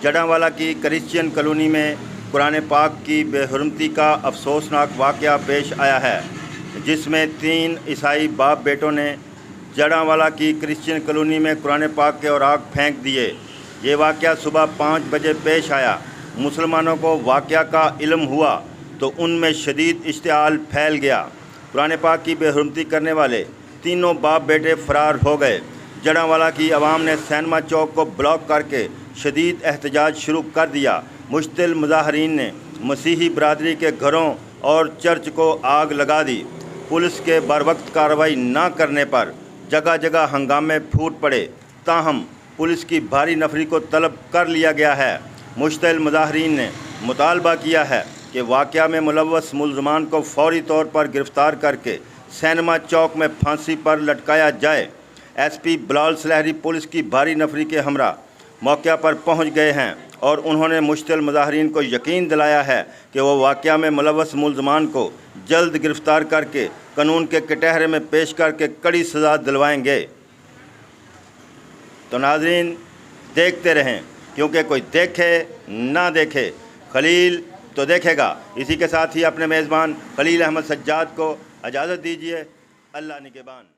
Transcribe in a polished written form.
जड़ांवाला की Christian colony में कुरान पाक की बेहुरमती का अफसोसनाक वाक़या पेश आया है, जिसमें 3 ईसाई बाप बेटों ने जड़ांवाला की क्रिश्चियन कॉलोनी में कुरान पाक के औराक फेंक दिए। ये वाक़या सुबह 5 बजे पेश आया। मुसलमानों को वाक़या का इल्म हुआ तो उनमें शदीद इश्तिआल फैल गया। कुरान पाक की बेहुरमती करने वाले तीनों बाप बेटे फरार हो गए। जड़ांवाला की आवाम ने सिनेमा चौक को ब्लॉक करके शदीद एहतजाज शुरू कर दिया। मुश्तिल मुजाहरीन ने मसीही बरादरी के घरों और चर्च को आग लगा दी। पुलिस के बरवक्त कार्रवाई न करने पर जगह जगह हंगामे फूट पड़े। ताहम पुलिस की भारी नफरी को तलब कर लिया गया है। मुश्तिल मुजाहरीन ने मुतालबा किया है कि वाक़या में मुलव्वस मुल्ज़मान को फौरी तौर पर गिरफ़्तार करके सिनेमा चौक में फांसी पर लटकाया जाए। एसपी बिलाल सलहरी पुलिस की भारी नफरी के हमरा मौके पर पहुंच गए हैं और उन्होंने मुश्तिल मुजाहरीन को यकीन दिलाया है कि वो वाक़या में मुलव्वस मुल्ज़मान को जल्द गिरफ़्तार करके कानून के कटहरे में पेश करके कड़ी सज़ा दिलवाएंगे। तो नाज़रीन, देखते रहें, क्योंकि कोई देखे ना देखे खलील तो देखेगा। इसी के साथ ही अपने मेज़बान खलील अहमद सज्जाद को इजाज़त दीजिए। अल्लाह निगहबान।